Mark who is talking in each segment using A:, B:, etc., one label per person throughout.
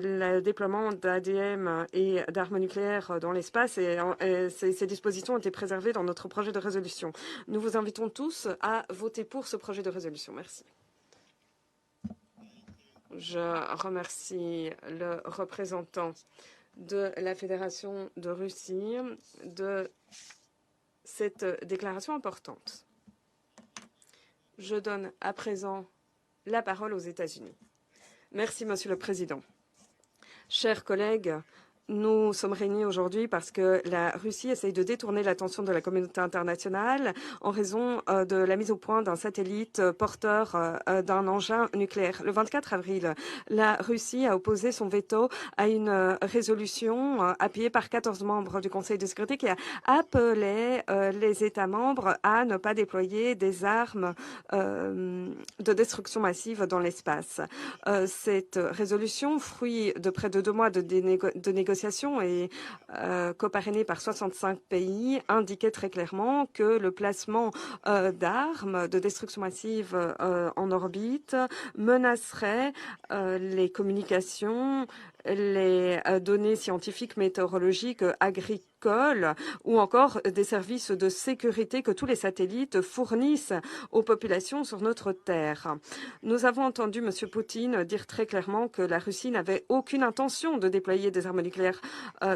A: Le déploiement d'ADM et d'armes nucléaires dans l'espace et ces dispositions ont été préservées dans notre projet de résolution. Nous vous invitons tous à voter pour ce projet de résolution. Merci. Je remercie le représentant de la Fédération de Russie de cette déclaration importante. Je donne à présent la parole aux États-Unis. Merci, Monsieur le Président. Chers collègues, nous sommes réunis aujourd'hui parce que la Russie essaye de détourner l'attention de la communauté internationale en raison de la mise au point d'un satellite porteur d'un engin nucléaire. Le 24 avril, la Russie a opposé son veto à une résolution appuyée par 14 membres du Conseil de sécurité qui a appelé les États membres à ne pas déployer des armes de destruction massive dans l'espace. Cette résolution, fruit de près de 2 mois de négociations et coparrainée par 65 pays, indiquait très clairement que le placement d'armes de destruction massive en orbite menacerait les communications, les données scientifiques, météorologiques, agricoles ou encore des services de sécurité que tous les satellites fournissent aux populations sur notre terre. Nous avons entendu M. Poutine dire très clairement que la Russie n'avait aucune intention de déployer des armes nucléaires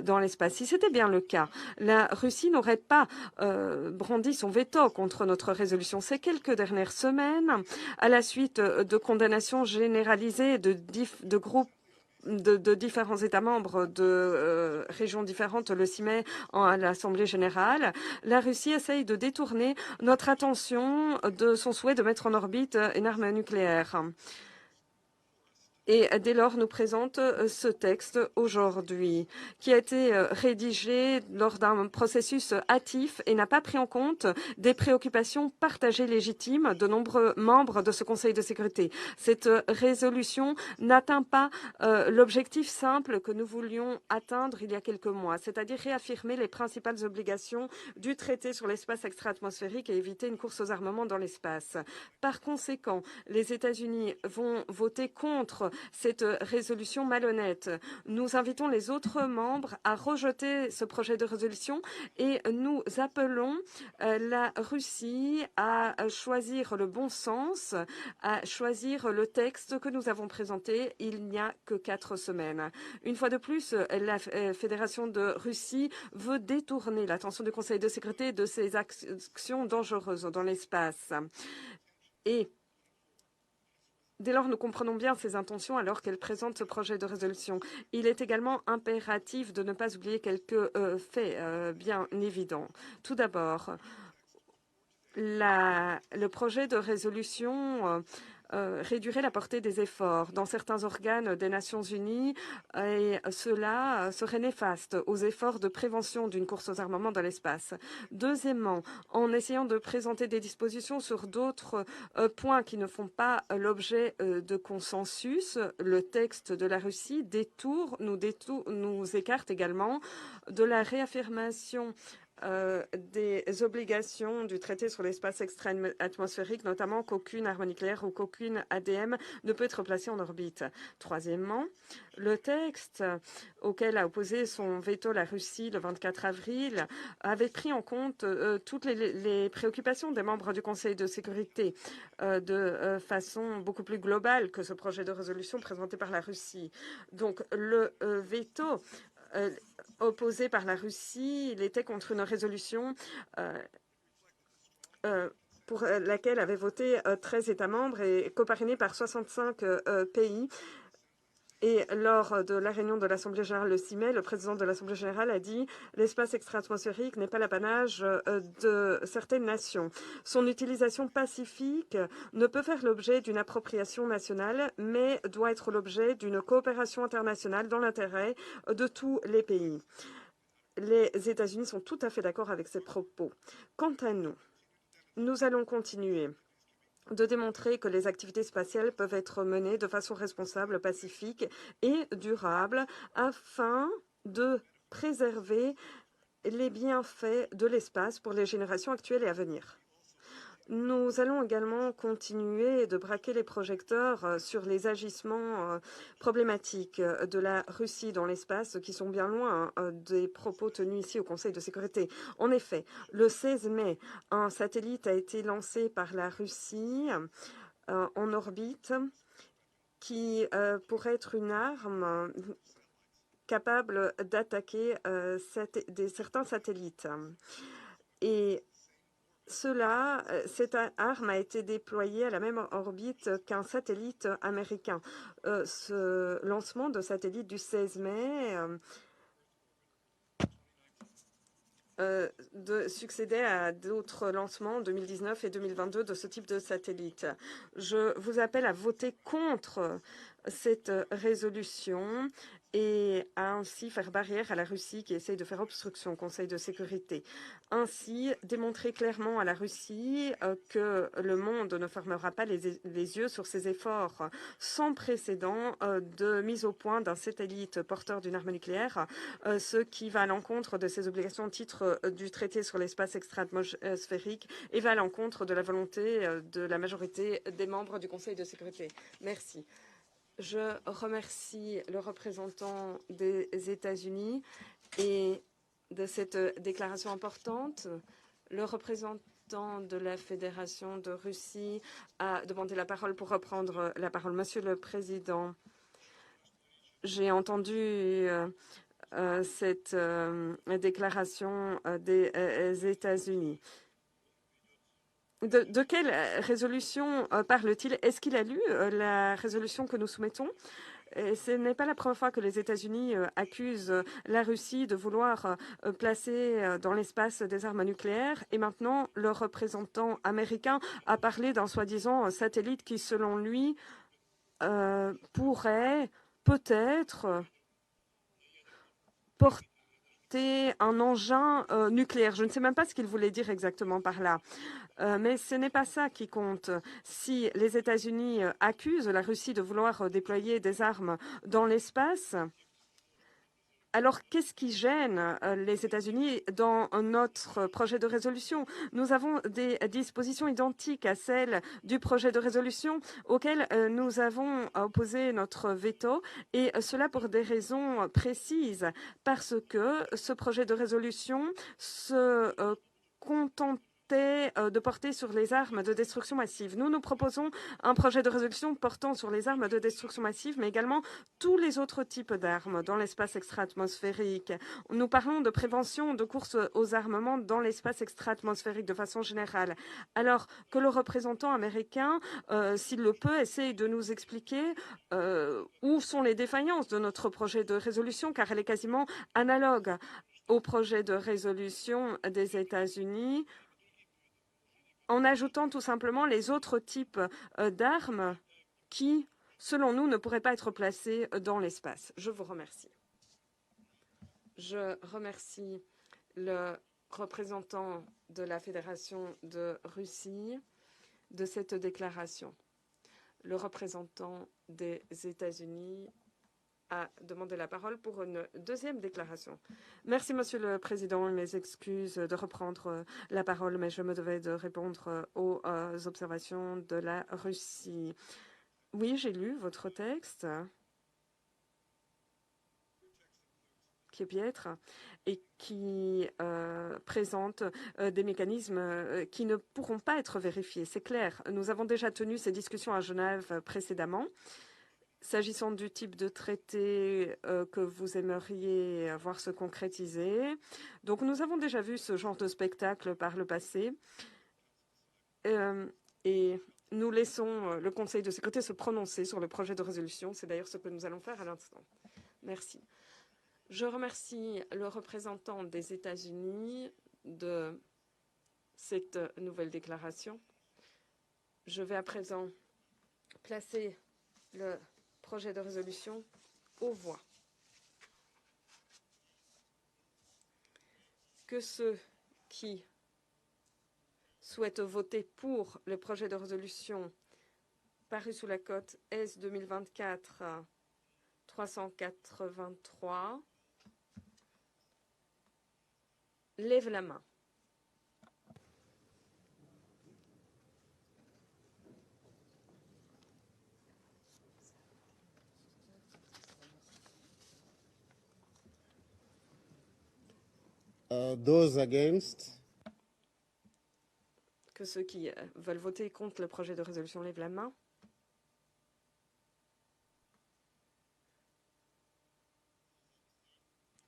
A: dans l'espace. Si c'était bien le cas, la Russie n'aurait pas brandi son veto contre notre résolution. Ces quelques dernières semaines, à la suite de condamnations généralisées de groupes de différents États membres de régions différentes le 6 mai à l'Assemblée générale, la Russie essaye de détourner notre attention de son souhait de mettre en orbite une arme nucléaire. Et dès lors, nous présente ce texte aujourd'hui, qui a été rédigé lors d'un processus hâtif et n'a pas pris en compte des préoccupations partagées légitimes de nombreux membres de ce Conseil de sécurité. Cette résolution n'atteint pas l'objectif simple que nous voulions atteindre il y a quelques mois, c'est-à-dire réaffirmer les principales obligations du traité sur l'espace extra-atmosphérique et éviter une course aux armements dans l'espace. Par conséquent, les États-Unis vont voter contre cette résolution malhonnête. Nous invitons les autres membres à rejeter ce projet de résolution et nous appelons la Russie à choisir le bon sens, à choisir le texte que nous avons présenté il n'y a que 4 semaines. Une fois de plus, la Fédération de Russie veut détourner l'attention du Conseil de sécurité de ces actions dangereuses dans l'espace. Et dès lors, nous comprenons bien ses intentions alors qu'elle présente ce projet de résolution. Il est également impératif de ne pas oublier quelques faits bien évidents. Tout d'abord, le projet de résolution réduirait la portée des efforts dans certains organes des Nations Unies et cela serait néfaste aux efforts de prévention d'une course aux armements dans l'espace. Deuxièmement, en essayant de présenter des dispositions sur d'autres points qui ne font pas l'objet de consensus, le texte de la Russie nous écarte également de la réaffirmation des obligations du traité sur l'espace extra-atmosphérique, notamment qu'aucune arme nucléaire ou qu'aucune ADM ne peut être placée en orbite. Troisièmement, le texte auquel a opposé son veto la Russie le 24 avril avait pris en compte toutes les préoccupations des membres du Conseil de sécurité de façon beaucoup plus globale que ce projet de résolution présenté par la Russie. Donc le veto opposé par la Russie, il était contre une résolution pour laquelle avaient voté 13 États membres et coparrainée par 65 pays. Et lors de la réunion de l'Assemblée générale le 6 mai, le président de l'Assemblée générale a dit « L'espace extra-atmosphérique n'est pas l'apanage de certaines nations. Son utilisation pacifique ne peut faire l'objet d'une appropriation nationale, mais doit être l'objet d'une coopération internationale dans l'intérêt de tous les pays. » Les États-Unis sont tout à fait d'accord avec ces propos. Quant à nous, nous allons continuer de démontrer que les activités spatiales peuvent être menées de façon responsable, pacifique et durable afin de préserver les bienfaits de l'espace pour les générations actuelles et à venir. Nous allons également continuer de braquer les projecteurs sur les agissements problématiques de la Russie dans l'espace qui sont bien loin des propos tenus ici au Conseil de sécurité. En effet, le 16 mai, un satellite a été lancé par la Russie en orbite qui pourrait être une arme capable d'attaquer certains satellites. Et cette arme a été déployée à la même orbite qu'un satellite américain. Ce lancement de satellite du 16 mai succédait à d'autres lancements en 2019 et 2022 de ce type de satellite. Je vous appelle à voter contre cette résolution et à ainsi faire barrière à la Russie qui essaye de faire obstruction au Conseil de sécurité. Ainsi, démontrer clairement à la Russie que le monde ne fermera pas les yeux sur ses efforts sans précédent de mise au point d'un satellite porteur d'une arme nucléaire, ce qui va à l'encontre de ses obligations au titre du traité sur l'espace extra-atmosphérique et va à l'encontre de la volonté de la majorité des membres du Conseil de sécurité. Merci. Je remercie le représentant des États-Unis et de cette déclaration importante. Le représentant de la Fédération de Russie a demandé la parole pour reprendre la parole. Monsieur le Président, j'ai entendu cette déclaration des États-Unis. De quelle résolution parle-t-il? Est-ce qu'il a lu la résolution que nous soumettons? Et ce n'est pas la première fois que les États-Unis accusent la Russie de vouloir placer dans l'espace des armes nucléaires. Et maintenant, le représentant américain a parlé d'un soi-disant satellite qui, selon lui, pourrait peut-être porter un engin nucléaire. Je ne sais même pas ce qu'il voulait dire exactement par là. Mais ce n'est pas ça qui compte. Si les États-Unis accusent la Russie de vouloir déployer des armes dans l'espace, alors qu'est-ce qui gêne les États-Unis dans notre projet de résolution? Nous avons des dispositions identiques à celles du projet de résolution auquel nous avons opposé notre veto, et cela pour des raisons précises, parce que ce projet de résolution se contente de porter sur les armes de destruction massive. Nous proposons un projet de résolution portant sur les armes de destruction massive, mais également tous les autres types d'armes dans l'espace extra-atmosphérique. Nous parlons de prévention de course aux armements dans l'espace extra-atmosphérique de façon générale. Alors que le représentant américain, s'il le peut, essaye de nous expliquer où sont les défaillances de notre projet de résolution, car elle est quasiment analogue au projet de résolution des États-Unis, en ajoutant tout simplement les autres types d'armes qui, selon nous, ne pourraient pas être placées dans l'espace. Je vous remercie. Je remercie le représentant de la Fédération de Russie de cette déclaration. Le représentant des États-Unis a demandé la parole pour une deuxième déclaration. Merci, Monsieur le Président. Mes excuses de reprendre la parole, mais je me devais de répondre aux observations de la Russie. Oui, j'ai lu votre texte, qui est piètre et qui présente des mécanismes qui ne pourront pas être vérifiés. C'est clair. Nous avons déjà tenu ces discussions à Genève précédemment. S'agissant du type de traité que vous aimeriez voir se concrétiser. Donc nous avons déjà vu ce genre de spectacle par le passé. Et nous laissons le Conseil de sécurité se prononcer sur le projet de résolution. C'est d'ailleurs ce que nous allons faire à l'instant. Merci. Je remercie le représentant des États-Unis de cette nouvelle déclaration. Je vais à présent placer le projet de résolution aux voix. Que ceux qui souhaitent voter pour le projet de résolution paru sous la cote S 2024-383 lève la main.
B: Those against?
A: Que ceux qui veulent voter contre le projet de résolution lèvent la main.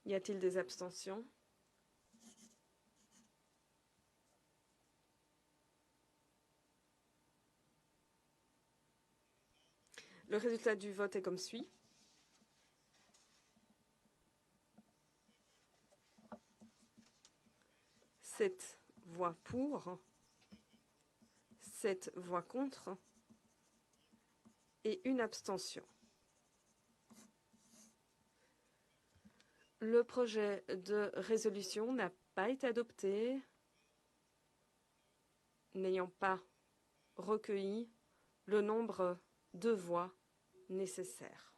A: Y a-t-il des abstentions? Le résultat du vote est comme suit. 7 voix pour, 7 voix contre et une abstention. Le projet de résolution n'a pas été adopté, n'ayant pas recueilli le nombre de voix nécessaires.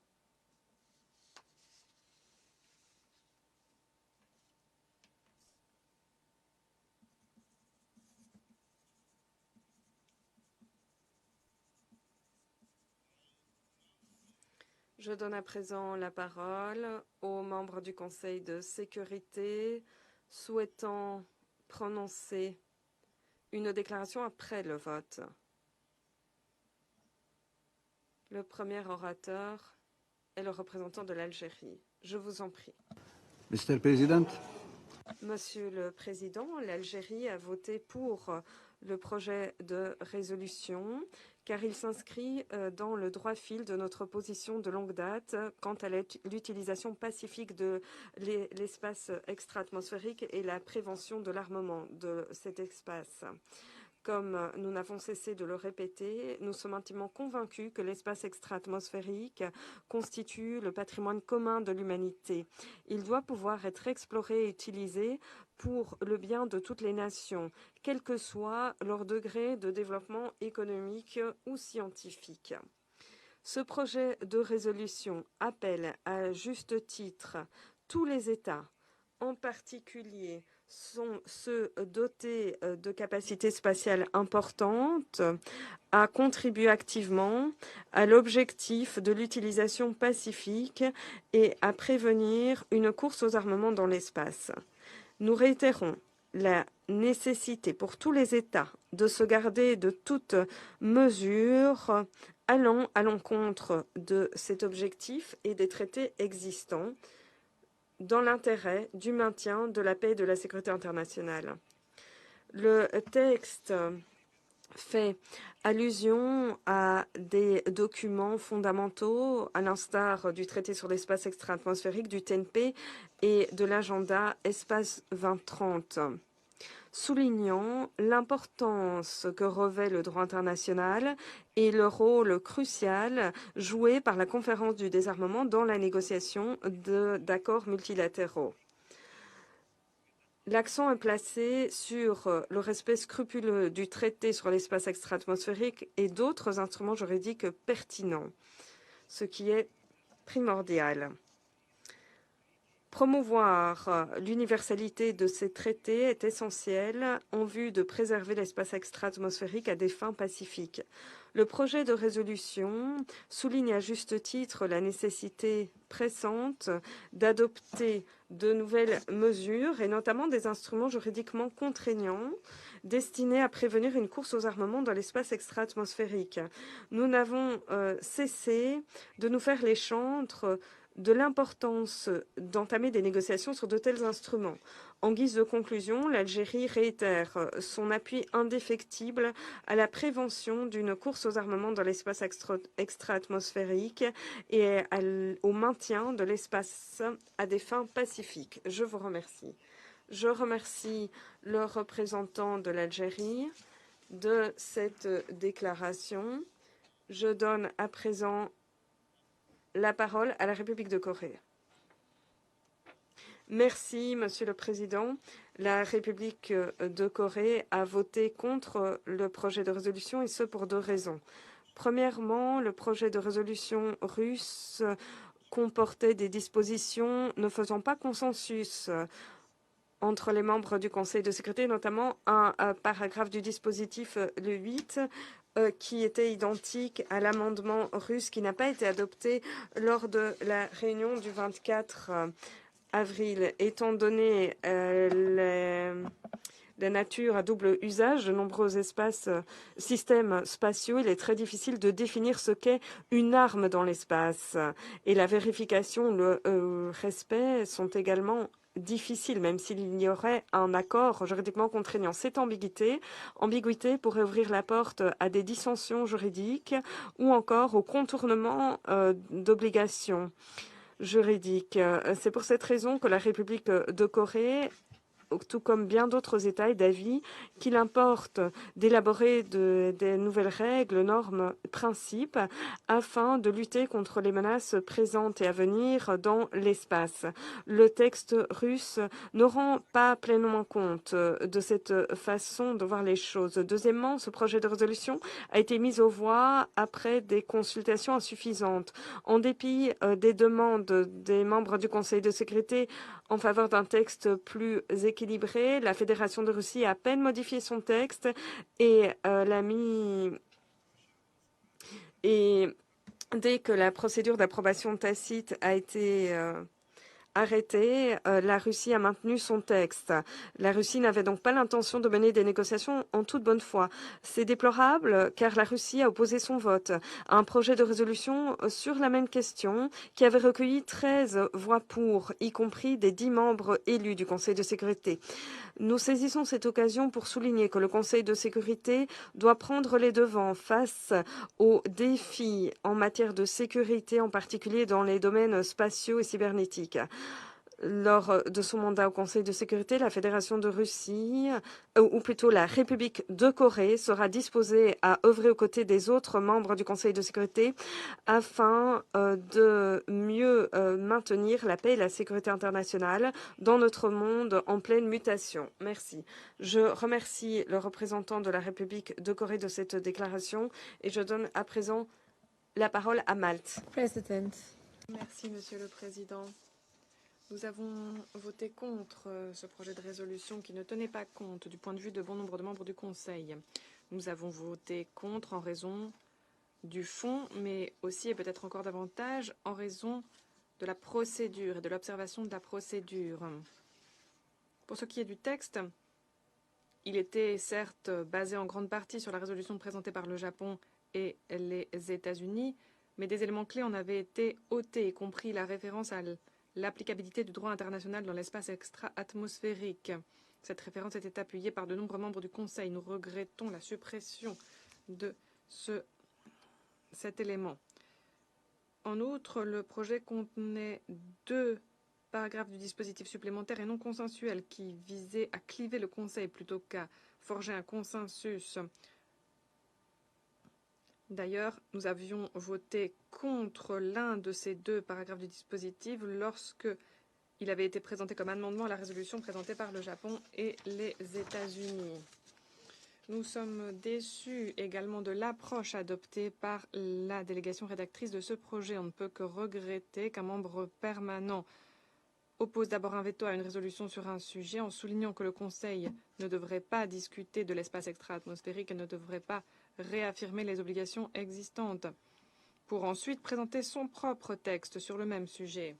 A: Je donne à présent la parole aux membres du Conseil de sécurité souhaitant prononcer une déclaration après le vote. Le premier orateur est le représentant de l'Algérie. Je vous en prie.
C: Mr. President.
A: Monsieur le Président, l'Algérie a voté pour le projet de résolution car il s'inscrit dans le droit fil de notre position de longue date quant à l'utilisation pacifique de l'espace extra-atmosphérique et la prévention de l'armement de cet espace. Comme nous n'avons cessé de le répéter, nous sommes intimement convaincus que l'espace extra-atmosphérique constitue le patrimoine commun de l'humanité. Il doit pouvoir être exploré et utilisé pour le bien de toutes les nations, quel que soit leur degré de développement économique ou scientifique. Ce projet de résolution appelle à juste titre tous les États, en particulier sont ceux dotés de capacités spatiales importantes, à contribuer activement à l'objectif de l'utilisation pacifique et à prévenir une course aux armements dans l'espace. Nous réitérons la nécessité pour tous les États de se garder de toute mesure allant à l'encontre de cet objectif et des traités existants, dans l'intérêt du maintien de la paix et de la sécurité internationale. Le texte fait allusion à des documents fondamentaux, à l'instar du traité sur l'espace extra-atmosphérique, du TNP et de l'agenda Espace 2030, soulignant l'importance que revêt le droit international et le rôle crucial joué par la conférence du désarmement dans la négociation d'accords multilatéraux. L'accent est placé sur le respect scrupuleux du traité sur l'espace extra-atmosphérique et d'autres instruments juridiques pertinents, ce qui est primordial. Promouvoir l'universalité de ces traités est essentiel en vue de préserver l'espace extra-atmosphérique à des fins pacifiques. Le projet de résolution souligne à juste titre la nécessité pressante d'adopter de nouvelles mesures et notamment des instruments juridiquement contraignants destinés à prévenir une course aux armements dans l'espace extra-atmosphérique. Nous n'avons cessé de nous faire les chantres de l'importance d'entamer des négociations sur de tels instruments. En guise de conclusion, l'Algérie réitère son appui indéfectible à la prévention d'une course aux armements dans l'espace extra-atmosphérique et au maintien de l'espace à des fins pacifiques. Je vous remercie. Je remercie le représentant de l'Algérie de cette déclaration. Je donne à présent la parole à la République de Corée. Merci, Monsieur le Président. La République de Corée a voté contre le projet de résolution et ce pour deux raisons. Premièrement, le projet de résolution russe comportait des dispositions ne faisant pas consensus entre les membres du Conseil de sécurité, notamment un paragraphe du dispositif, le 8, qui était identique à l'amendement russe qui n'a pas été adopté lors de la réunion du 24 avril. Étant donné la nature à double usage de nombreux systèmes spatiaux, il est très difficile de définir ce qu'est une arme dans l'espace. Et la vérification, le respect sont également difficiles, même s'il y aurait un accord juridiquement contraignant. Cette ambiguïté pourrait ouvrir la porte à des dissensions juridiques ou encore au contournement d'obligations juridiques. C'est pour cette raison que la République de Corée, tout comme bien d'autres États, est d'avis qu'il importe d'élaborer des nouvelles règles, normes, principes, afin de lutter contre les menaces présentes et à venir dans l'espace. Le texte russe ne rend pas pleinement compte de cette façon de voir les choses. Deuxièmement, ce projet de résolution a été mis aux voix après des consultations insuffisantes. En dépit des demandes des membres du Conseil de sécurité en faveur d'un texte plus équilibré, la Fédération de Russie a à peine modifié son texte et l'a mis. Et dès que la procédure d'approbation tacite a été arrêtée, la Russie a maintenu son texte. La Russie n'avait donc pas l'intention de mener des négociations en toute bonne foi. C'est déplorable car la Russie a opposé son vote à un projet de résolution sur la même question qui avait recueilli 13 voix pour, y compris des 10 membres élus du Conseil de sécurité. Nous saisissons cette occasion pour souligner que le Conseil de sécurité doit prendre les devants face aux défis en matière de sécurité, en particulier dans les domaines spatiaux et cybernétiques. Lors de son mandat au Conseil de sécurité, la Fédération de Russie, ou plutôt la République de Corée, sera disposée à œuvrer aux côtés des autres membres du Conseil de sécurité afin de mieux maintenir la paix et la sécurité internationale dans notre monde en pleine mutation. Merci. Je remercie le représentant de la République de Corée de cette déclaration et je donne à présent la parole à Malte.
B: President.
D: Merci, Monsieur le Président. Nous avons voté contre ce projet de résolution qui ne tenait pas compte du point de vue de bon nombre de membres du Conseil. Nous avons voté contre en raison du fond, mais aussi et peut-être encore davantage en raison de la procédure et de l'observation de la procédure. Pour ce qui est du texte, il était certes basé en grande partie sur la résolution présentée par le Japon et les États-Unis, mais des éléments clés en avaient été ôtés, y compris la référence à l'applicabilité du droit international dans l'espace extra-atmosphérique. Cette référence était appuyée par de nombreux membres du Conseil. Nous regrettons la suppression de cet élément. En outre, le projet contenait 2 paragraphes du dispositif supplémentaire et non consensuels qui visaient à cliver le Conseil plutôt qu'à forger un consensus. D'ailleurs, nous avions voté contre l'un de ces 2 paragraphes du dispositif lorsque il avait été présenté comme amendement à la résolution présentée par le Japon et les États-Unis. Nous sommes déçus également de l'approche adoptée par la délégation rédactrice de ce projet. On ne peut que regretter qu'un membre permanent oppose d'abord un veto à une résolution sur un sujet en soulignant que le Conseil ne devrait pas discuter de l'espace extra-atmosphérique et ne devrait pas réaffirmer les obligations existantes, pour ensuite présenter son propre texte sur le même sujet.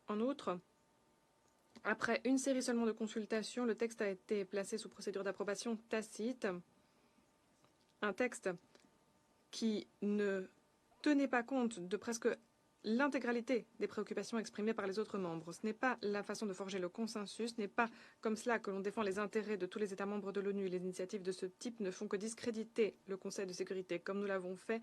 D: En outre, après une série seulement de consultations, le texte a été placé sous procédure d'approbation tacite, un texte qui ne tenait pas compte de presque l'intégralité des préoccupations exprimées par les autres membres. Ce n'est pas la façon de forger le consensus, ce n'est pas comme cela que l'on défend les intérêts de tous les États membres de l'ONU. Les initiatives de ce type ne font que discréditer le Conseil de sécurité. Comme nous l'avons fait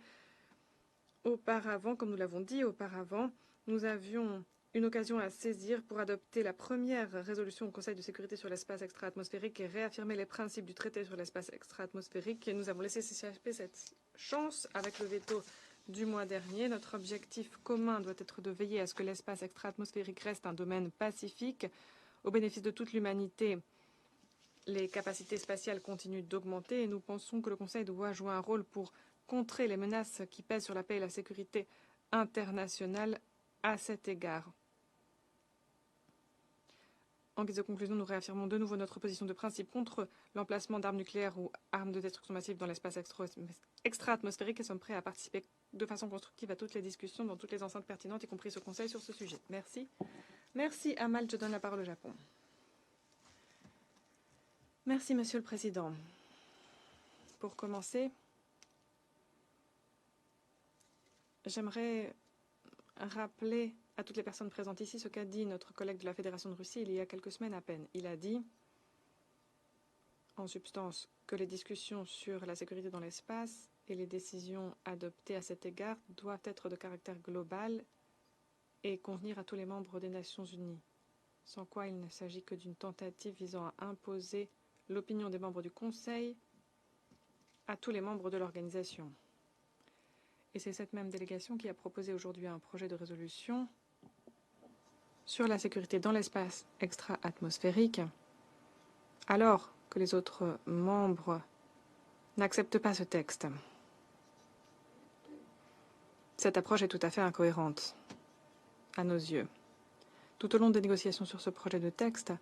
D: auparavant, comme nous l'avons dit auparavant, nous avions une occasion à saisir pour adopter la première résolution au Conseil de sécurité sur l'espace extra-atmosphérique et réaffirmer les principes du traité sur l'espace extra-atmosphérique. Et nous avons laissé s'échapper cette chance avec le veto du mois dernier. Notre objectif commun doit être de veiller à ce que l'espace extra-atmosphérique reste un domaine pacifique au bénéfice de toute l'humanité. Les capacités spatiales continuent d'augmenter et nous pensons que le Conseil doit jouer un rôle pour contrer les menaces qui pèsent sur la paix et la sécurité internationale à cet égard. En guise de conclusion, nous réaffirmons de nouveau notre position de principe contre l'emplacement d'armes nucléaires ou armes de destruction massive dans l'espace extra-atmosphérique et sommes prêts à participer de façon constructive à toutes les discussions dans toutes les enceintes pertinentes, y compris ce Conseil, sur ce sujet. Merci. Merci, Amal. Je donne la parole au Japon. Merci, Monsieur le Président. Pour commencer, j'aimerais rappeler à toutes les personnes présentes ici ce qu'a dit notre collègue de la Fédération de Russie il y a quelques semaines à peine. Il a dit, en substance, que les discussions sur la sécurité dans l'espace et les décisions adoptées à cet égard doivent être de caractère global et convenir à tous les membres des Nations Unies, sans quoi il ne s'agit que d'une tentative visant à imposer l'opinion des membres du Conseil à tous les membres de l'organisation. Et c'est cette même délégation qui a proposé aujourd'hui un projet de résolution sur la sécurité dans l'espace extra-atmosphérique, alors que les autres membres n'acceptent pas ce texte. Cette approche est tout à fait incohérente, à nos yeux. Tout au long des négociations sur ce projet de texte,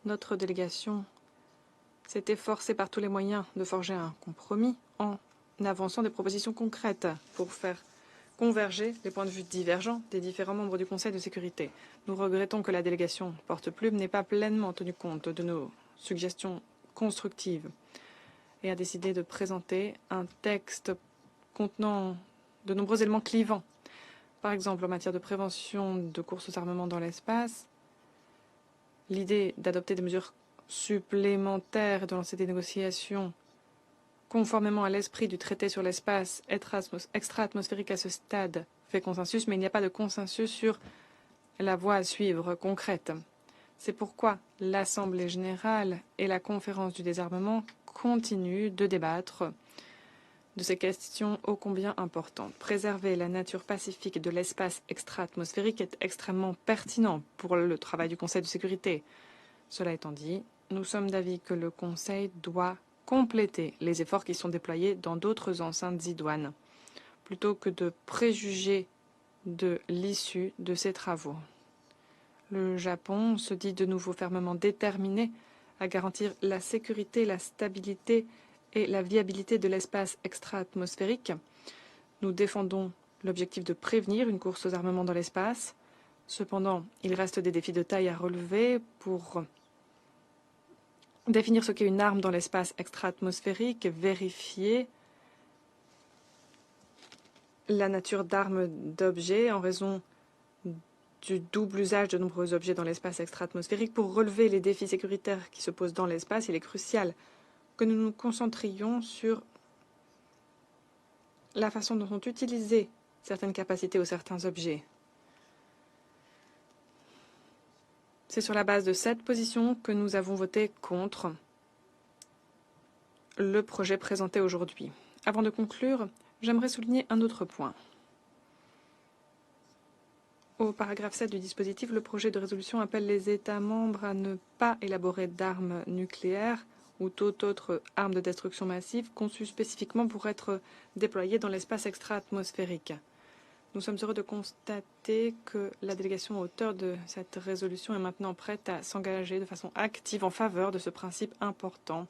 D: notre délégation s'est efforcée par tous les moyens de forger un compromis en avançant des propositions concrètes pour faire converger les points de vue divergents des différents membres du Conseil de sécurité. Nous regrettons que la délégation porte-plume n'ait pas pleinement tenu compte de nos suggestions constructives et a décidé de présenter un texte contenant de nombreux éléments clivants. Par exemple, en matière de prévention de courses aux armements dans l'espace, l'idée d'adopter des mesures supplémentaires et de lancer des négociations conformément à l'esprit du traité sur l'espace extra-atmosphérique à ce stade fait consensus, mais il n'y a pas de consensus sur la voie à suivre concrète. C'est pourquoi l'Assemblée générale et la conférence du désarmement continuent de débattre de ces questions ô combien importantes. Préserver la nature pacifique de l'espace extra-atmosphérique est extrêmement pertinent pour le travail du Conseil de sécurité. Cela étant dit, nous sommes d'avis que le Conseil doit compléter les efforts qui sont déployés dans d'autres enceintes idoines, plutôt que de préjuger de l'issue de ces travaux. Le Japon se dit de nouveau fermement déterminé à garantir la sécurité, la stabilité et la viabilité de l'espace extra-atmosphérique. Nous défendons l'objectif de prévenir une course aux armements dans l'espace. Cependant, il reste des défis de taille à relever pour définir ce qu'est une arme dans l'espace extra-atmosphérique, vérifier la nature d'armes d'objets en raison du double usage de nombreux objets dans l'espace extra-atmosphérique. Pour relever les défis sécuritaires qui se posent dans l'espace, il est crucial que nous nous concentrions sur la façon dont sont utilisées certaines capacités ou certains objets. C'est sur la base de cette position que nous avons voté contre le projet présenté aujourd'hui. Avant de conclure, j'aimerais souligner un autre point. Au paragraphe 7 du dispositif, le projet de résolution appelle les États membres à ne pas élaborer d'armes nucléaires ou toute autre arme de destruction massive conçue spécifiquement pour être déployée dans l'espace extra-atmosphérique. Nous sommes heureux de constater que la délégation auteure de cette résolution est maintenant prête à s'engager de façon active en faveur de ce principe important.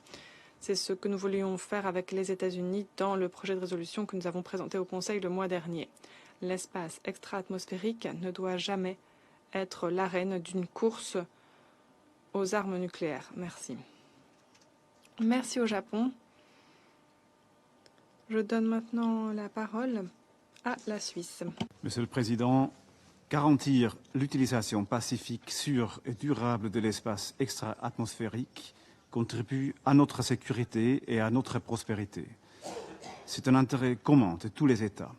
D: C'est ce que nous voulions faire avec les États-Unis dans le projet de résolution que nous avons présenté au Conseil le mois dernier. L'espace extra-atmosphérique ne doit jamais être l'arène d'une course aux armes nucléaires. Merci. Merci au Japon. Je donne maintenant la parole à la Suisse.
C: Monsieur le Président, garantir l'utilisation pacifique, sûre et durable de l'espace extra-atmosphérique contribue à notre sécurité et à notre prospérité. C'est un intérêt commun de tous les États.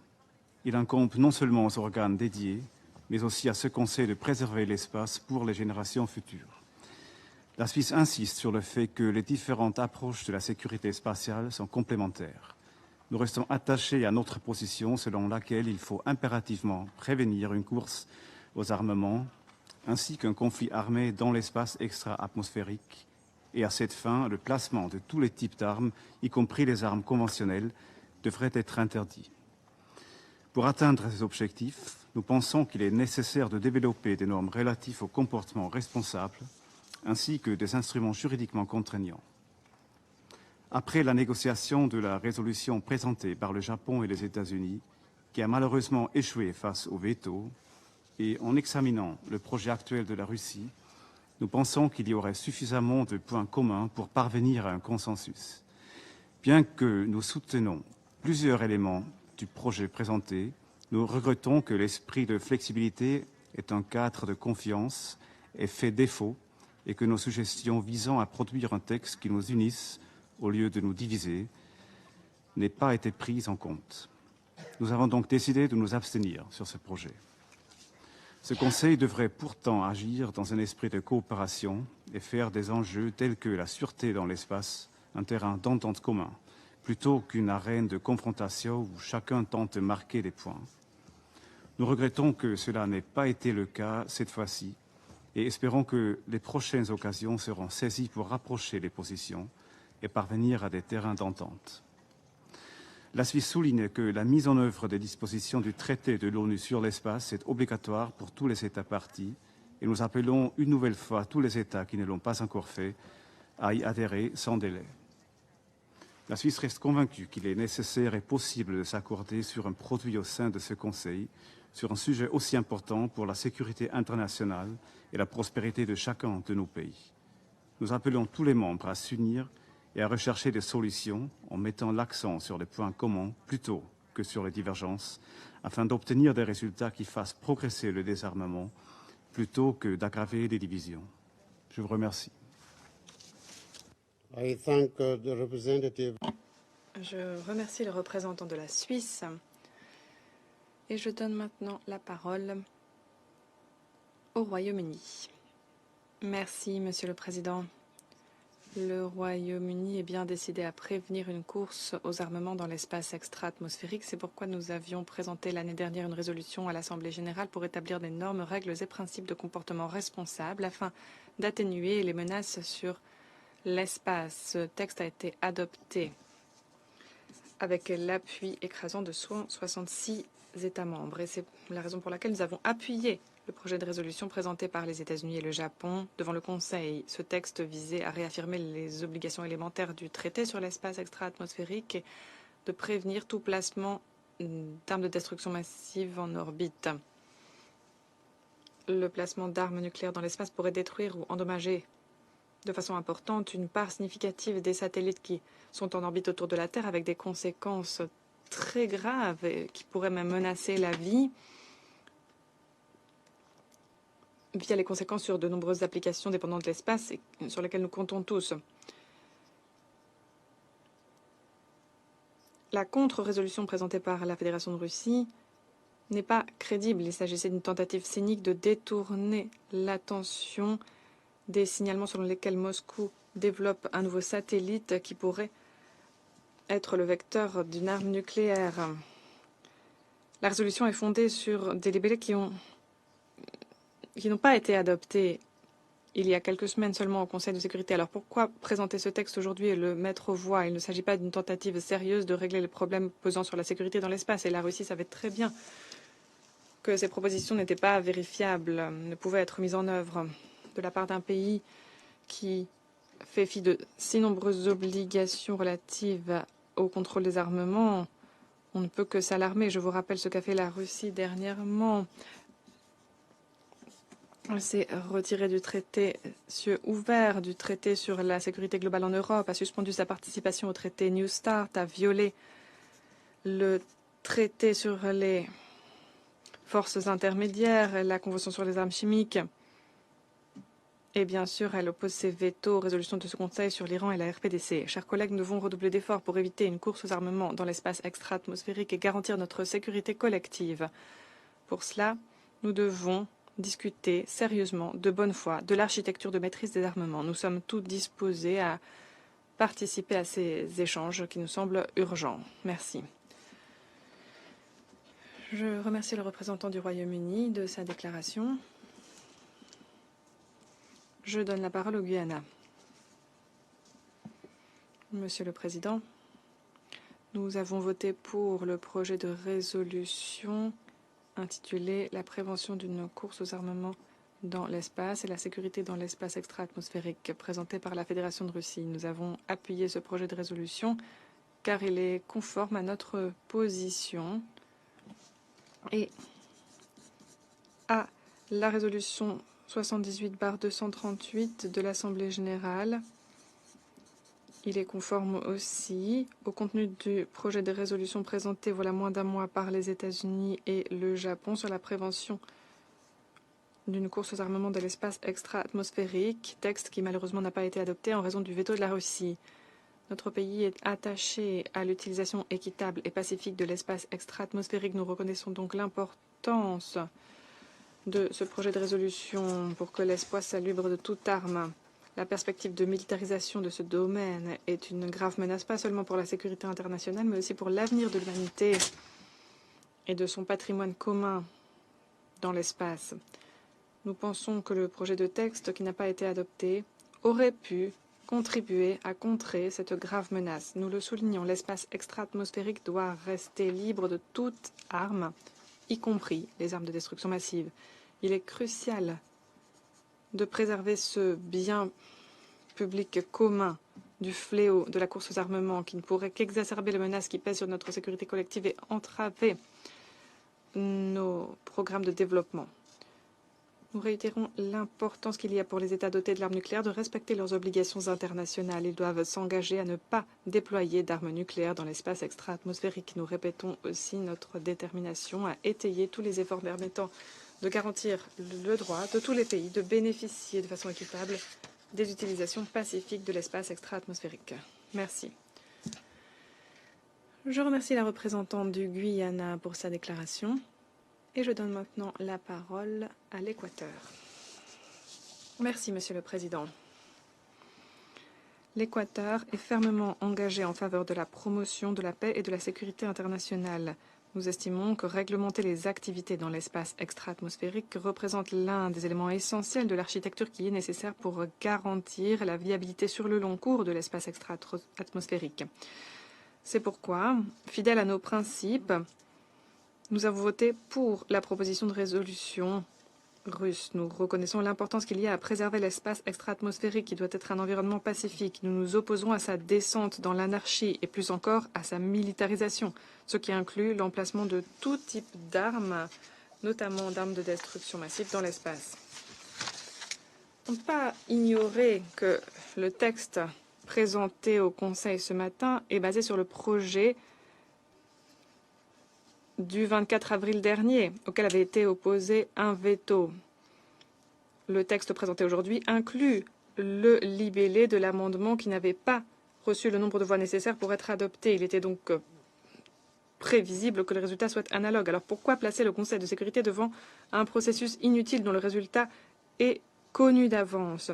C: Il incombe non seulement aux organes dédiés, mais aussi à ce Conseil de préserver l'espace pour les générations futures. La Suisse insiste sur le fait que les différentes approches de la sécurité spatiale sont complémentaires. Nous restons attachés à notre position selon laquelle il faut impérativement prévenir une course aux armements ainsi qu'un conflit armé dans l'espace extra-atmosphérique. Et à cette fin, le placement de tous les types d'armes, y compris les armes conventionnelles, devrait être interdit. Pour atteindre ces objectifs, nous pensons qu'il est nécessaire de développer des normes relatives au comportement responsable ainsi que des instruments juridiquement contraignants. Après la négociation de la résolution présentée par le Japon et les États-Unis, qui a malheureusement échoué face au veto, et en examinant le projet actuel de la Russie, nous pensons qu'il y aurait suffisamment de points communs pour parvenir à un consensus. Bien que nous soutenons plusieurs éléments du projet présenté, nous regrettons que l'esprit de flexibilité est un cadre de confiance et fait défaut et que nos suggestions visant à produire un texte qui nous unisse au lieu de nous diviser n'aient pas été prises en compte. Nous avons donc décidé de nous abstenir sur ce projet. Ce Conseil devrait pourtant agir dans un esprit de coopération et faire des enjeux tels que la sûreté dans l'espace un terrain d'entente commun, plutôt qu'une arène de confrontation où chacun tente de marquer des points. Nous regrettons que cela n'ait pas été le cas cette fois-ci et espérons que les prochaines occasions seront saisies pour rapprocher les positions et parvenir à des terrains d'entente. La Suisse souligne que la mise en œuvre des dispositions du traité de l'ONU sur l'espace est obligatoire pour tous les États partis et nous appelons une nouvelle fois tous les États qui ne l'ont pas encore fait à y adhérer sans délai. La Suisse reste convaincue qu'il est nécessaire et possible de s'accorder sur un produit au sein de ce Conseil, sur un sujet aussi important pour la sécurité internationale et la prospérité de chacun de nos pays. Nous appelons tous les membres à s'unir et à rechercher des solutions en mettant l'accent sur les points communs plutôt que sur les divergences, afin d'obtenir des résultats qui fassent progresser le désarmement plutôt que d'aggraver les divisions. Je vous remercie.
B: I thank the representative.
D: Je remercie le représentant de la Suisse et je donne maintenant la parole au Royaume-Uni. Merci, Monsieur le Président. Le Royaume-Uni est bien décidé à prévenir une course aux armements dans l'espace extra-atmosphérique. C'est pourquoi nous avions présenté l'année dernière une résolution à l'Assemblée générale pour établir des normes, règles et principes de comportement responsable afin d'atténuer les menaces sur l'espace. Ce texte a été adopté avec l'appui écrasant de 166 États membres. Et c'est la raison pour laquelle nous avons appuyé le projet de résolution présenté par les États-Unis et le Japon devant le Conseil. Ce texte visait à réaffirmer les obligations élémentaires du traité sur l'espace extra-atmosphérique et de prévenir tout placement d'armes de destruction massive en orbite. Le placement d'armes nucléaires dans l'espace pourrait détruire ou endommager de façon importante une part significative des satellites qui sont en orbite autour de la Terre, avec des conséquences très graves et qui pourraient même menacer la vie via les conséquences sur de nombreuses applications dépendantes de l'espace et sur lesquelles nous comptons tous. La contre-résolution présentée par la Fédération de Russie n'est pas crédible. Il s'agissait d'une tentative cynique de détourner l'attention des signalements selon lesquels Moscou développe un nouveau satellite qui pourrait être le vecteur d'une arme nucléaire. La résolution est fondée sur des libellés qui n'ont pas été adoptés il y a quelques semaines seulement au Conseil de sécurité. Alors pourquoi présenter ce texte aujourd'hui et le mettre aux voix? Il ne s'agit pas d'une tentative sérieuse de régler les problèmes pesant sur la sécurité dans l'espace. Et la Russie savait très bien que ces propositions n'étaient pas vérifiables, ne pouvaient être mises en œuvre de la part d'un pays qui fait fi de si nombreuses obligations relatives au contrôle des armements. On ne peut que s'alarmer. Je vous rappelle ce qu'a fait la Russie dernièrement. Elle s'est retirée du traité cieux ouvert, du traité sur la sécurité globale en Europe, a suspendu sa participation au traité New Start, a violé le traité sur les forces intermédiaires, la convention sur les armes chimiques. Et bien sûr, elle oppose ses vétos aux résolutions de ce Conseil sur l'Iran et la RPDC. Chers collègues, nous devons redoubler d'efforts pour éviter une course aux armements dans l'espace extra-atmosphérique et garantir notre sécurité collective. Pour cela, nous devons discuter sérieusement, de bonne foi, de l'architecture de maîtrise des armements. Nous sommes tous disposés à participer à ces échanges qui nous semblent urgents. Merci. Je remercie le représentant du Royaume-Uni de sa déclaration. Je donne la parole au Guyana. Monsieur le Président, nous avons voté pour le projet de résolution intitulé « La prévention d'une course aux armements dans l'espace et la sécurité dans l'espace extra-atmosphérique présenté par la Fédération de Russie. Nous avons appuyé ce projet de résolution car il est conforme à notre position et à la résolution 78/238 de l'Assemblée générale. Il est conforme aussi au contenu du projet de résolution présenté voilà moins d'un mois par les États-Unis et le Japon sur la prévention d'une course aux armements de l'espace extra-atmosphérique, texte qui malheureusement n'a pas été adopté en raison du veto de la Russie. Notre pays est attaché à l'utilisation équitable et pacifique de l'espace extra-atmosphérique. Nous reconnaissons donc l'importance de ce projet de résolution pour que l'espace soit libre de toute arme. La perspective de militarisation de ce domaine est une grave menace, pas seulement pour la sécurité internationale, mais aussi pour l'avenir de l'humanité et de son patrimoine commun dans l'espace. Nous pensons que le projet de texte qui n'a pas été adopté aurait pu contribuer à contrer cette grave menace. Nous le soulignons, l'espace extra-atmosphérique doit rester libre de toute arme, y compris les armes de destruction massive. Il est crucial de préserver ce bien public commun du fléau de la course aux armements qui ne pourrait qu'exacerber les menaces qui pèsent sur notre sécurité collective et entraver nos programmes de développement. Nous réitérons l'importance qu'il y a pour les États dotés de l'arme nucléaire de respecter leurs obligations internationales. Ils doivent s'engager à ne pas déployer d'armes nucléaires dans l'espace extra-atmosphérique. Nous répétons aussi notre détermination à étayer tous les efforts permettant de garantir le droit de tous les pays de bénéficier de façon équitable des utilisations pacifiques de l'espace extra-atmosphérique. Merci. Je remercie la représentante du Guyana pour sa déclaration et je donne maintenant la parole à l'Équateur. Merci, Monsieur le Président. L'Équateur est fermement engagé en faveur de la promotion de la paix et de la sécurité internationale. Nous estimons que réglementer les activités dans l'espace extra-atmosphérique représente l'un des éléments essentiels de l'architecture qui est nécessaire pour garantir la viabilité sur le long cours de l'espace extra-atmosphérique. C'est pourquoi, fidèles à nos principes, nous avons voté pour la proposition de résolution russe. Nous reconnaissons l'importance qu'il y a à préserver l'espace extra-atmosphérique qui doit être un environnement pacifique. Nous nous opposons à sa descente dans l'anarchie et plus encore à sa militarisation, ce qui inclut l'emplacement de tout type d'armes, notamment d'armes de destruction massive dans l'espace. On ne peut pas ignorer que le texte présenté au Conseil ce matin est basé sur le projet du 24 avril dernier, auquel avait été opposé un veto. Le texte présenté aujourd'hui inclut le libellé de l'amendement qui n'avait pas reçu le nombre de voix nécessaires pour être adopté. Il était donc prévisible que le résultat soit analogue. Alors pourquoi placer le Conseil de sécurité devant un processus inutile dont le résultat est connu d'avance?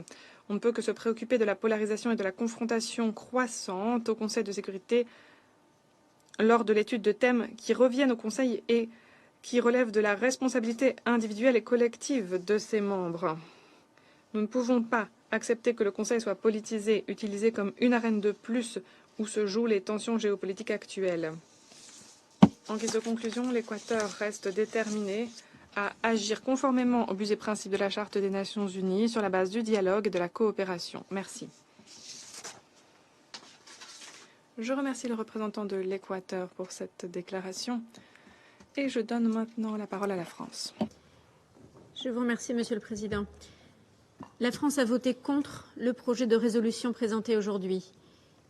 D: On ne peut que se préoccuper de la polarisation et de la confrontation croissante au Conseil de sécurité lors de l'étude de thèmes qui reviennent au Conseil et qui relèvent de la responsabilité individuelle et collective de ses membres. Nous ne pouvons pas accepter que le Conseil soit politisé, utilisé comme une arène de plus où se jouent les tensions géopolitiques actuelles. En guise de conclusion, l'Équateur reste déterminé à agir conformément aux buts et principes de la Charte des Nations Unies sur la base du dialogue et de la coopération. Merci. Je remercie le représentant de l'Équateur pour cette déclaration et je donne maintenant la parole à la France.
E: Je vous remercie, Monsieur le Président. La France a voté contre le projet de résolution présenté aujourd'hui.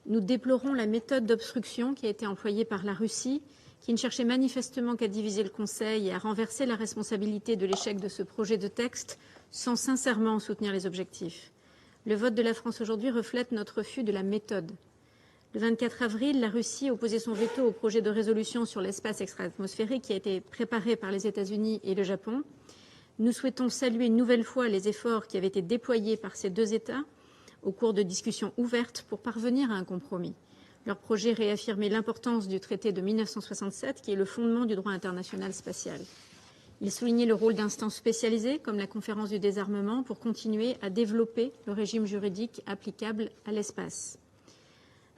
E: Nous déplorons la méthode d'obstruction qui a été employée par la Russie, qui ne cherchait manifestement qu'à diviser le Conseil et à renverser la responsabilité de l'échec de ce projet de texte sans sincèrement soutenir les objectifs. Le vote de la France aujourd'hui reflète notre refus de la méthode. Le 24 avril, la Russie opposait son veto au projet de résolution sur l'espace extra-atmosphérique qui a été préparé par les États-Unis et le Japon. Nous souhaitons saluer une nouvelle fois les efforts qui avaient été déployés par ces deux États au cours de discussions ouvertes pour parvenir à un compromis. Leur projet réaffirmait l'importance du traité de 1967 qui est le fondement du droit international spatial. Il soulignait le rôle d'instances spécialisées comme la conférence du désarmement pour continuer à développer le régime juridique applicable à l'espace.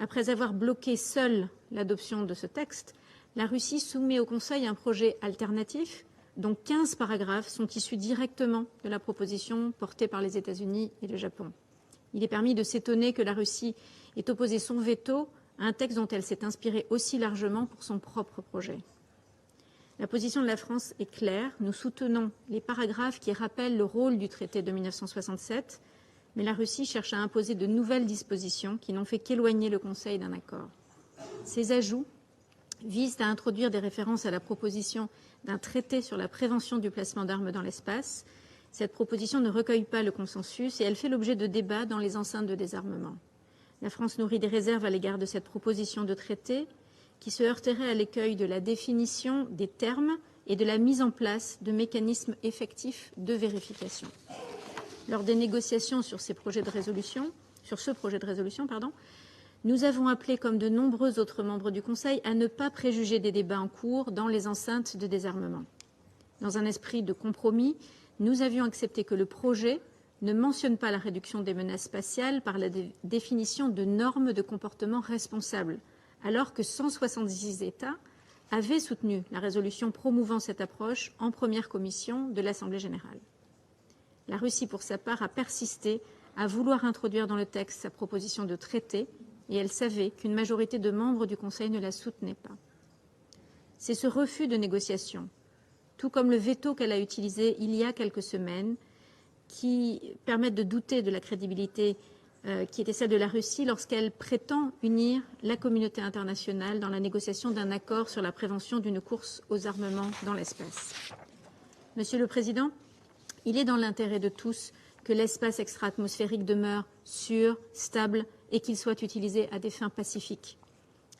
E: Après avoir bloqué seule l'adoption de ce texte, la Russie soumet au Conseil un projet alternatif dont 15 paragraphes sont issus directement de la proposition portée par les États-Unis et le Japon. Il est permis de s'étonner que la Russie ait opposé son veto à un texte dont elle s'est inspirée aussi largement pour son propre projet. La position de la France est claire. Nous soutenons les paragraphes qui rappellent le rôle du traité de 1967, mais la Russie cherche à imposer de nouvelles dispositions qui n'ont fait qu'éloigner le Conseil d'un accord. Ces ajouts visent à introduire des références à la proposition d'un traité sur la prévention du placement d'armes dans l'espace. Cette proposition ne recueille pas le consensus et elle fait l'objet de débats dans les enceintes de désarmement. La France nourrit des réserves à l'égard de cette proposition de traité qui se heurterait à l'écueil de la définition des termes et de la mise en place de mécanismes effectifs de vérification. Lors des négociations sur ce projet de résolution, nous avons appelé, comme de nombreux autres membres du Conseil, à ne pas préjuger des débats en cours dans les enceintes de désarmement. Dans un esprit de compromis, nous avions accepté que le projet ne mentionne pas la réduction des menaces spatiales par la définition de normes de comportement responsables, alors que 170 États avaient soutenu la résolution promouvant cette approche en première commission de l'Assemblée générale. La Russie, pour sa part, a persisté à vouloir introduire dans le texte sa proposition de traité, et elle savait qu'une majorité de membres du Conseil ne la soutenait pas. C'est ce refus de négociation, tout comme le veto qu'elle a utilisé il y a quelques semaines, qui permettent de douter de la crédibilité qui était celle de la Russie lorsqu'elle prétend unir la communauté internationale dans la négociation d'un accord sur la prévention d'une course aux armements dans l'espace. Monsieur le Président, il est dans l'intérêt de tous que l'espace extra-atmosphérique demeure sûr, stable et qu'il soit utilisé à des fins pacifiques.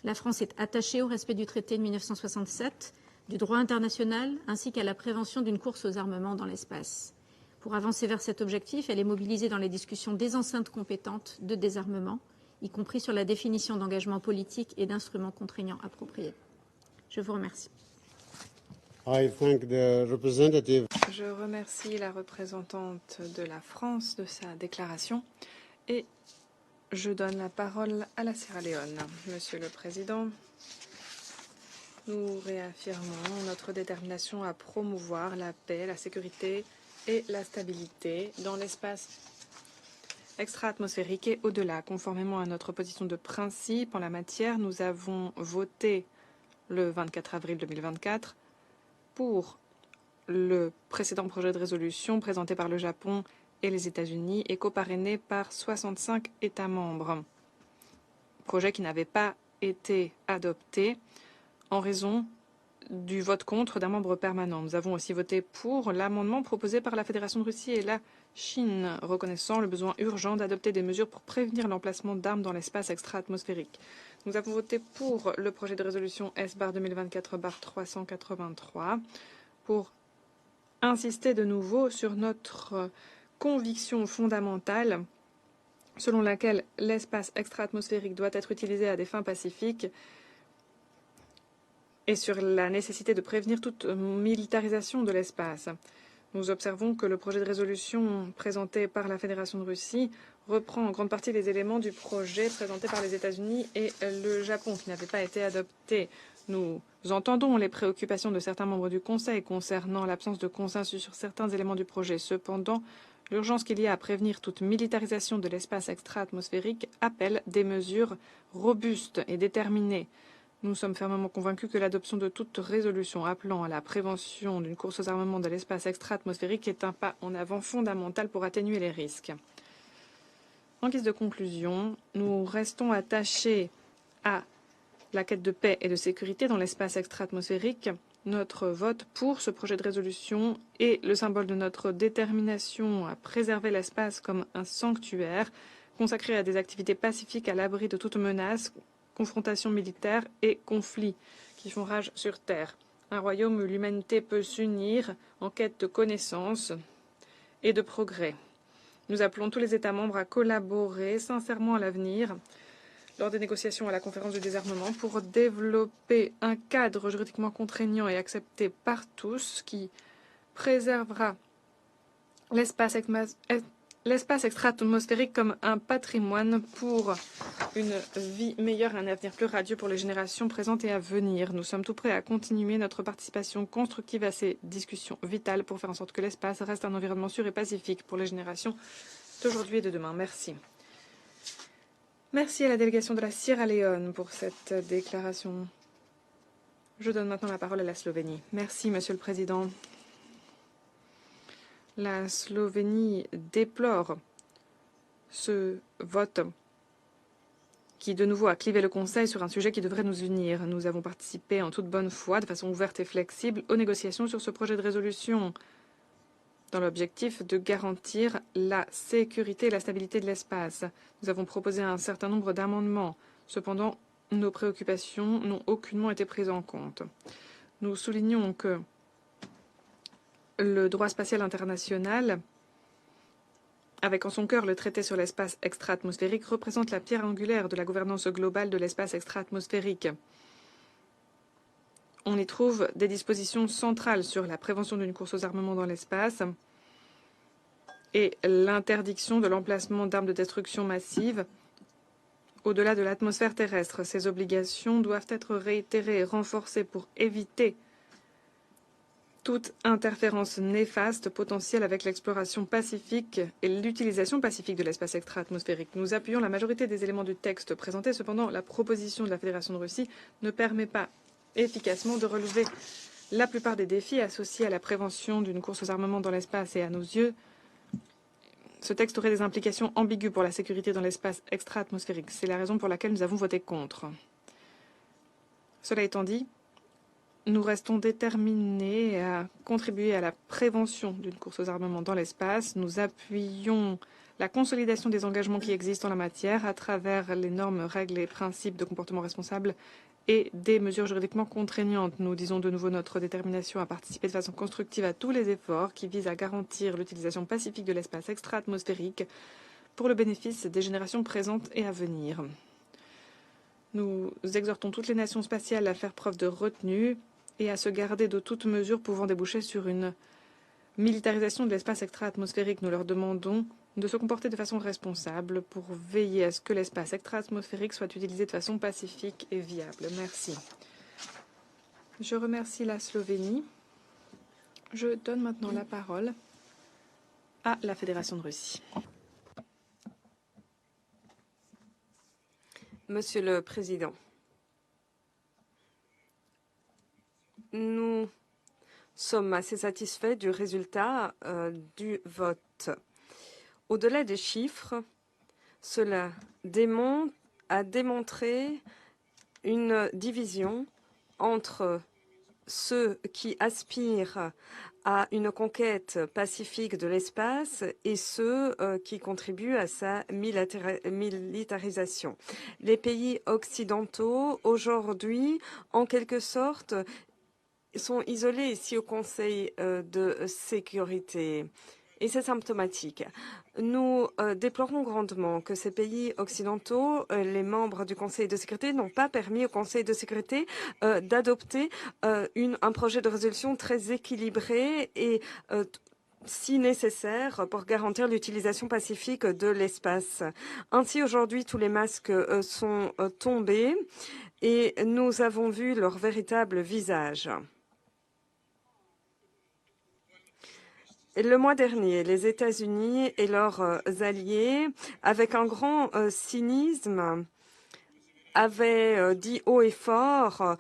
E: La France est attachée au respect du traité de 1967, du droit international, ainsi qu'à la prévention d'une course aux armements dans l'espace. Pour avancer vers cet objectif, elle est mobilisée dans les discussions des enceintes compétentes de désarmement, y compris sur la définition d'engagements politiques et d'instruments contraignants appropriés. Je vous remercie.
D: Je remercie la représentante de la France de sa déclaration et je donne la parole à la Sierra Leone. Monsieur le Président, nous réaffirmons notre détermination à promouvoir la paix, la sécurité et la stabilité dans l'espace extra-atmosphérique et au-delà. Conformément à notre position de principe en la matière, nous avons voté le 24 avril 2024 pour le précédent projet de résolution présenté par le Japon et les États-Unis et coparrainé par 65 États membres. Projet qui n'avait pas été adopté en raison du vote contre d'un membre permanent. Nous avons aussi voté pour l'amendement proposé par la Fédération de Russie et la Chine, reconnaissant le besoin urgent d'adopter des mesures pour prévenir l'emplacement d'armes dans l'espace extra-atmosphérique. Nous avons voté pour le projet de résolution S-2024-383 pour insister de nouveau sur notre conviction fondamentale selon laquelle l'espace extra-atmosphérique doit être utilisé à des fins pacifiques et sur la nécessité de prévenir toute militarisation de l'espace. Nous observons que le projet de résolution présenté par la Fédération de Russie reprend en grande partie les éléments du projet présenté par les États-Unis et le Japon, qui n'avait pas été adopté. Nous entendons les préoccupations de certains membres du Conseil concernant l'absence de consensus sur certains éléments du projet. Cependant, l'urgence qu'il y a à prévenir toute militarisation de l'espace extra-atmosphérique appelle des mesures robustes et déterminées. Nous sommes fermement convaincus que l'adoption de toute résolution appelant à la prévention d'une course aux armements de l'espace extra-atmosphérique est un pas en avant fondamental pour atténuer les risques. En guise de conclusion, nous restons attachés à la quête de paix et de sécurité dans l'espace extra-atmosphérique. Notre vote pour ce projet de résolution est le symbole de notre détermination à préserver l'espace comme un sanctuaire consacré à des activités pacifiques à l'abri de toute menace, confrontations militaires et conflits qui font rage sur Terre. Un royaume où l'humanité peut s'unir en quête de connaissances et de progrès. Nous appelons tous les États membres à collaborer sincèrement à l'avenir lors des négociations à la conférence du désarmement pour développer un cadre juridiquement contraignant et accepté par tous qui préservera l'espace l'espace extra-atmosphérique comme un patrimoine pour une vie meilleure et un avenir plus radieux pour les générations présentes et à venir. Nous sommes tout prêts à continuer notre participation constructive à ces discussions vitales pour faire en sorte que l'espace reste un environnement sûr et pacifique pour les générations d'aujourd'hui et de demain. Merci. Merci à la délégation de la Sierra Leone pour cette déclaration. Je donne maintenant la parole à la Slovénie. Merci, Monsieur le Président. La Slovénie déplore ce vote qui, de nouveau, a clivé le Conseil sur un sujet qui devrait nous unir. Nous avons participé en toute bonne foi, de façon ouverte et flexible, aux négociations sur ce projet de résolution, dans l'objectif de garantir la sécurité et la stabilité de l'espace. Nous avons proposé un certain nombre d'amendements. Cependant, nos préoccupations n'ont aucunement été prises en compte. Nous soulignons que le droit spatial international, avec en son cœur le traité sur l'espace extra-atmosphérique, représente la pierre angulaire de la gouvernance globale de l'espace extra-atmosphérique. On y trouve des dispositions centrales sur la prévention d'une course aux armements dans l'espace et l'interdiction de l'emplacement d'armes de destruction massive au-delà de l'atmosphère terrestre. Ces obligations doivent être réitérées et renforcées pour éviter toute interférence néfaste potentielle avec l'exploration pacifique et l'utilisation pacifique de l'espace extra-atmosphérique. Nous appuyons la majorité des éléments du texte présenté. Cependant, la proposition de la Fédération de Russie ne permet pas efficacement de relever la plupart des défis associés à la prévention d'une course aux armements dans l'espace. Et à nos yeux, ce texte aurait des implications ambiguës pour la sécurité dans l'espace extra-atmosphérique. C'est la raison pour laquelle nous avons voté contre. Cela étant dit, nous restons déterminés à contribuer à la prévention d'une course aux armements dans l'espace. Nous appuyons la consolidation des engagements qui existent en la matière à travers les normes, règles et principes de comportement responsable et des mesures juridiquement contraignantes. Nous disons de nouveau notre détermination à participer de façon constructive à tous les efforts qui visent à garantir l'utilisation pacifique de l'espace extra-atmosphérique pour le bénéfice des générations présentes et à venir. Nous exhortons toutes les nations spatiales à faire preuve de retenue et à se garder de toute mesure pouvant déboucher sur une militarisation de l'espace extra-atmosphérique. Nous leur demandons de se comporter de façon responsable pour veiller à ce que l'espace extra-atmosphérique soit utilisé de façon pacifique et viable. Merci. Je remercie la Slovénie. Je donne maintenant la parole à la Fédération de Russie.
A: Monsieur le Président, nous sommes assez satisfaits du résultat du vote. Au-delà des chiffres, cela a démontré une division entre ceux qui aspirent à une conquête pacifique de l'espace et ceux qui contribuent à sa militarisation. Les pays occidentaux, aujourd'hui, en quelque sorte, sont isolés ici au Conseil de sécurité. Et c'est symptomatique. Nous déplorons grandement que ces pays occidentaux, les membres du Conseil de sécurité, n'ont pas permis au Conseil de sécurité d'adopter un projet de résolution très équilibré et si nécessaire pour garantir l'utilisation pacifique de l'espace. Ainsi, aujourd'hui, tous les masques sont tombés et nous avons vu leur véritable visage. Le mois dernier, les États-Unis et leurs alliés, avec un grand cynisme, avaient dit haut et fort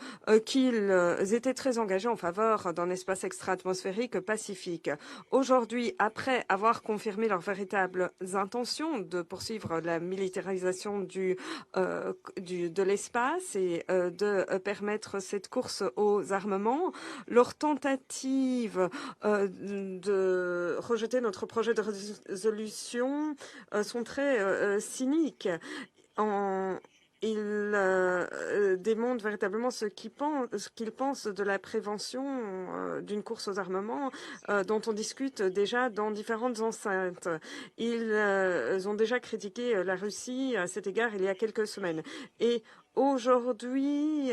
A: qu'ils étaient très engagés en faveur d'un espace extra-atmosphérique pacifique. Aujourd'hui, après avoir confirmé leurs véritables intentions de poursuivre la militarisation de l'espace et de permettre cette course aux armements, leur tentative de rejeter notre projet de résolution sont très cyniques. il démontre véritablement ce qu'il pense de la prévention d'une course aux armements dont on discute déjà dans différentes enceintes. Ils ont déjà critiqué la Russie à cet égard il y a quelques semaines. Et aujourd'hui,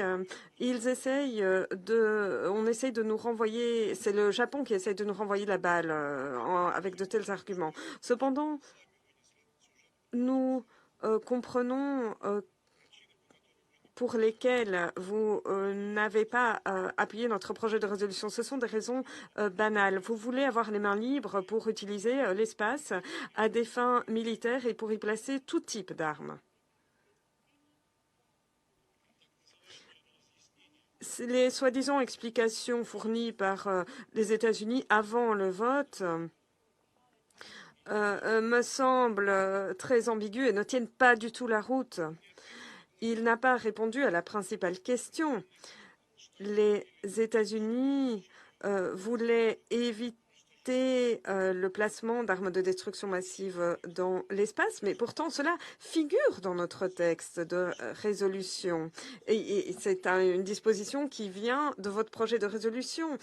A: on essaye de nous renvoyer, c'est le Japon qui essaye de nous renvoyer la balle avec de tels arguments. Cependant, nous comprenons pour lesquelles vous n'avez pas appuyé notre projet de résolution. Ce sont des raisons banales. Vous voulez avoir les mains libres pour utiliser l'espace à des fins militaires et pour y placer tout type d'armes. Les soi-disant explications fournies par les États-Unis avant le vote me semblent très ambiguës et ne tiennent pas du tout la route. Il n'a pas répondu à la principale question. Les États-Unis voulaient éviter le placement d'armes de destruction massive dans l'espace, mais pourtant cela figure dans notre texte de résolution. Et c'est une disposition qui vient de votre projet de résolution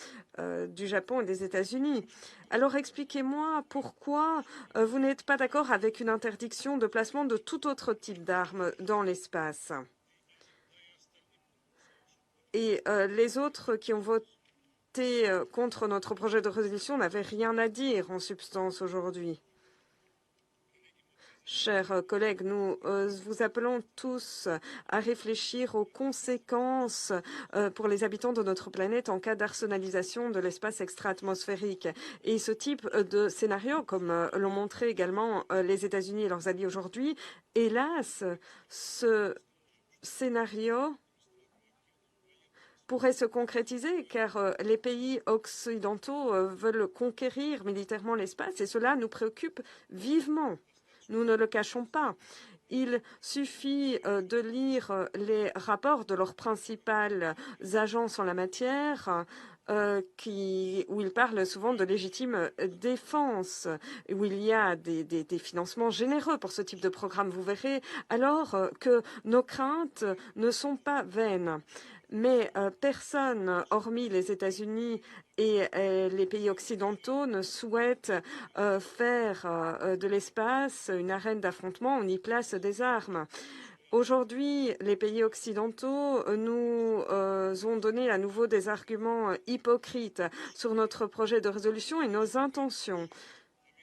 A: du Japon et des États-Unis. Alors expliquez-moi pourquoi vous n'êtes pas d'accord avec une interdiction de placement de tout autre type d'armes dans l'espace. Et les autres qui ont voté contre notre projet de résolution n'avaient rien à dire en substance aujourd'hui. Chers collègues, nous vous appelons tous à réfléchir aux conséquences pour les habitants de notre planète en cas d'arsenalisation de l'espace extra-atmosphérique. Et ce type de scénario, comme l'ont montré également les États-Unis et leurs alliés aujourd'hui, hélas, ce scénario pourrait se concrétiser car les pays occidentaux veulent conquérir militairement l'espace et cela nous préoccupe vivement. Nous ne le cachons pas. Il suffit de lire les rapports de leurs principales agences en la matière où ils parlent souvent de légitime défense, où il y a des financements généreux pour ce type de programme. Vous verrez alors que nos craintes ne sont pas vaines. Mais personne, hormis les États-Unis et les pays occidentaux, ne souhaite faire de l'espace une arène d'affrontement. On y place des armes. Aujourd'hui, les pays occidentaux nous ont donné à nouveau des arguments hypocrites sur notre projet de résolution et nos intentions.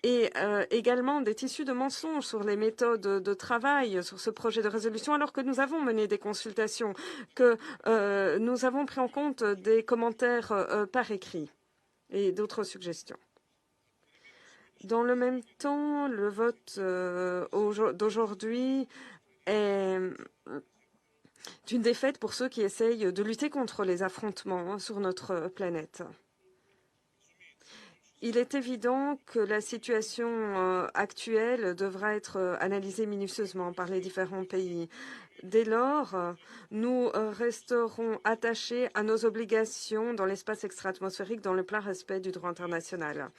A: Et également des tissus de mensonges sur les méthodes de travail sur ce projet de résolution, alors que nous avons mené des consultations, que nous avons pris en compte des commentaires par écrit et d'autres suggestions. Dans le même temps, le vote d'aujourd'hui est une défaite pour ceux qui essayent de lutter contre les affrontements sur notre planète. Il est évident que la situation actuelle devra être analysée minutieusement par les différents pays. Dès lors, nous resterons attachés à nos obligations dans l'espace extra-atmosphérique dans le plein respect du droit international.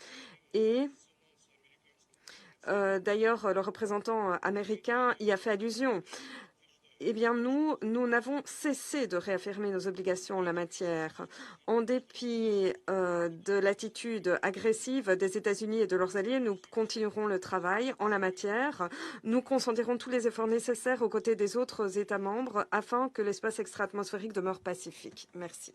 A: Et d'ailleurs, le représentant américain y a fait allusion. Eh bien, nous n'avons cessé de réaffirmer nos obligations en la matière. En dépit de l'attitude agressive des États-Unis et de leurs alliés, nous continuerons le travail en la matière. Nous consentirons tous les efforts nécessaires aux côtés des autres États membres afin que l'espace extra-atmosphérique demeure pacifique. Merci.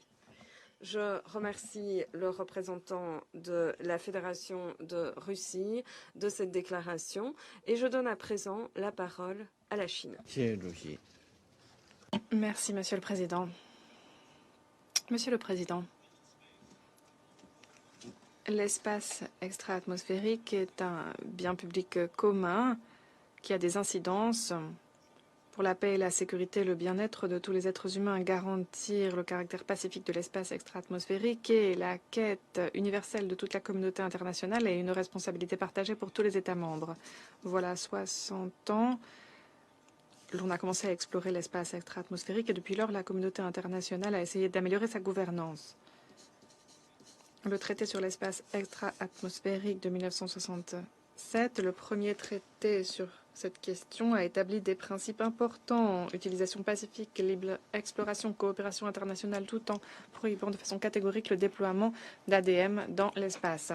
A: Je remercie le représentant de la Fédération de Russie de cette déclaration et je donne à présent la parole à la Chine.
D: Merci, Monsieur le Président. Monsieur le Président, l'espace extra-atmosphérique est un bien public commun qui a des incidences pour la paix et la sécurité et le bien-être de tous les êtres humains. Garantir le caractère pacifique de l'espace extra-atmosphérique et la quête universelle de toute la communauté internationale est une responsabilité partagée pour tous les États membres. Voilà 60 ans. On a commencé à explorer l'espace extra-atmosphérique et depuis lors, la communauté internationale a essayé d'améliorer sa gouvernance. Le traité sur l'espace extra-atmosphérique de 1960 2007, le premier traité sur cette question a établi des principes importants: utilisation pacifique, libre exploration, coopération internationale, tout en prohibant de façon catégorique le déploiement d'ADM dans l'espace,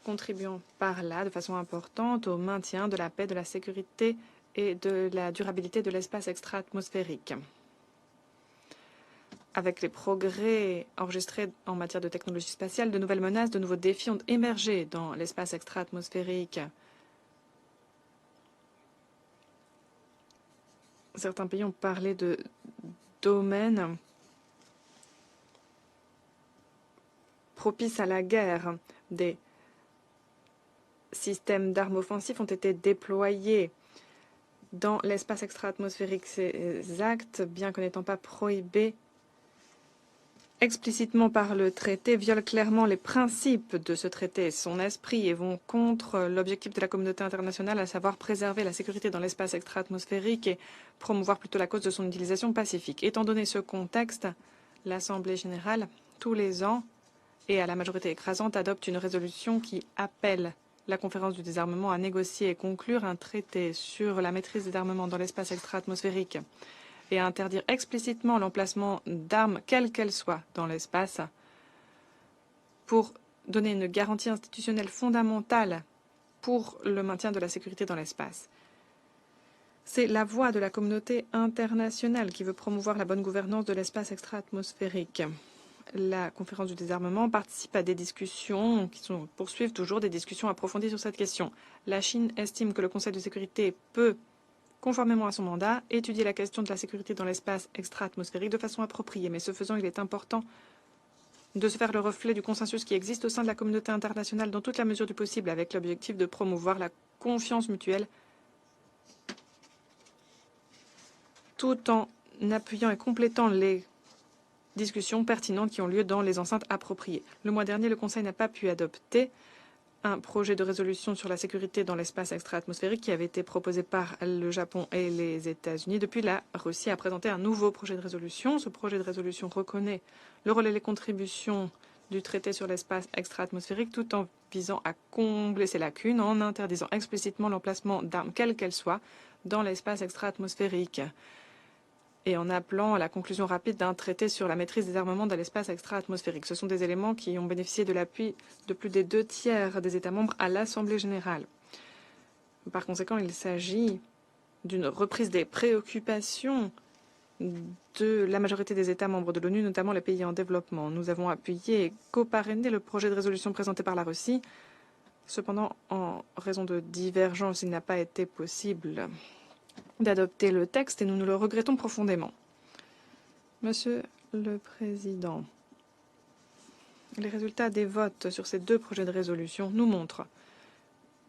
D: contribuant par là de façon importante au maintien de la paix, de la sécurité et de la durabilité de l'espace extra-atmosphérique. Avec les progrès enregistrés en matière de technologie spatiale, de nouvelles menaces, de nouveaux défis ont émergé dans l'espace extra-atmosphérique. Certains pays ont parlé de domaines propices à la guerre. Des systèmes d'armes offensifs ont été déployés dans l'espace extra-atmosphérique. Ces actes, bien que n'étant pas prohibés explicitement par le traité, violent clairement les principes de ce traité, son esprit, et vont contre l'objectif de la communauté internationale, à savoir préserver la sécurité dans l'espace extra-atmosphérique et promouvoir plutôt la cause de son utilisation pacifique. Étant donné ce contexte, l'Assemblée générale, tous les ans, et à la majorité écrasante, adopte une résolution qui appelle la conférence du désarmement à négocier et conclure un traité sur la maîtrise des armements dans l'espace extra-atmosphérique et à interdire explicitement l'emplacement d'armes, quelles qu'elles soient, dans l'espace, pour donner une garantie institutionnelle fondamentale pour le maintien de la sécurité dans l'espace. C'est la voix de la communauté internationale qui veut promouvoir la bonne gouvernance de l'espace extra-atmosphérique. La conférence du désarmement participe à des discussions poursuivent toujours des discussions approfondies sur cette question. La Chine estime que le Conseil de sécurité peut, conformément à son mandat, étudier la question de la sécurité dans l'espace extra-atmosphérique de façon appropriée. Mais ce faisant, il est important de se faire le reflet du consensus qui existe au sein de la communauté internationale dans toute la mesure du possible, avec l'objectif de promouvoir la confiance mutuelle tout en appuyant et complétant les discussions pertinentes qui ont lieu dans les enceintes appropriées. Le mois dernier, le Conseil n'a pas pu adopter un projet de résolution sur la sécurité dans l'espace extra-atmosphérique qui avait été proposé par le Japon et les États-Unis. Depuis, la Russie a présenté un nouveau projet de résolution. Ce projet de résolution reconnaît le rôle et les contributions du traité sur l'espace extra-atmosphérique tout en visant à combler ses lacunes en interdisant explicitement l'emplacement d'armes, quelles qu'elles soient, dans l'espace extra-atmosphérique et en appelant à la conclusion rapide d'un traité sur la maîtrise des armements dans l'espace extra-atmosphérique. Ce sont des éléments qui ont bénéficié de l'appui de plus des 2/3 des États membres à l'Assemblée générale. Par conséquent, il s'agit d'une reprise des préoccupations de la majorité des États membres de l'ONU, notamment les pays en développement. Nous avons appuyé et coparrainé le projet de résolution présenté par la Russie. Cependant, en raison de divergences, il n'a pas été possible d'adopter le texte et nous le regrettons profondément. Monsieur le Président, les résultats des votes sur ces deux projets de résolution nous montrent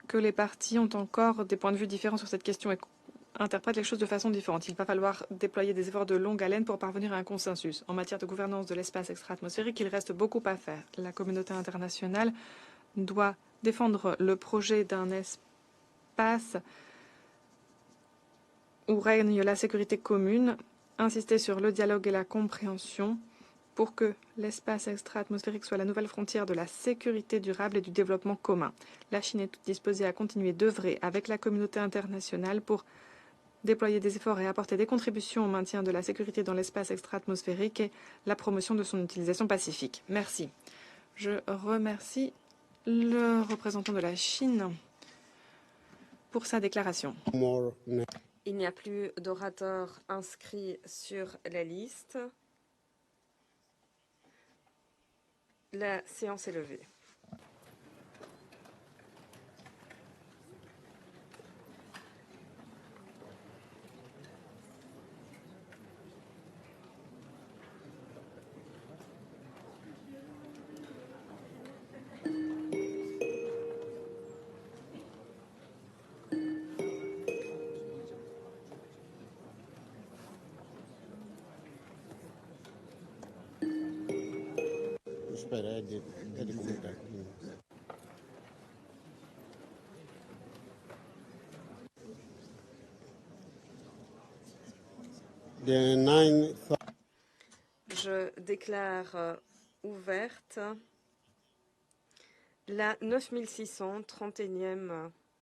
D: que les partis ont encore des points de vue différents sur cette question et interprètent les choses de façon différente. Il va falloir déployer des efforts de longue haleine pour parvenir à un consensus. En matière de gouvernance de l'espace extra-atmosphérique, il reste beaucoup à faire. La communauté internationale doit défendre le projet d'un espace où règne la sécurité commune, insister sur le dialogue et la compréhension pour que l'espace extra-atmosphérique soit la nouvelle frontière de la sécurité durable et du développement commun. La Chine est disposée à continuer d'œuvrer avec la communauté internationale pour déployer des efforts et apporter des contributions au maintien de la sécurité dans l'espace extra-atmosphérique et la promotion de son utilisation pacifique. Merci. Je remercie le représentant de la Chine pour sa déclaration.
A: Il n'y a plus d'orateurs inscrits sur la liste. La séance est levée. Je déclare ouverte la 9631e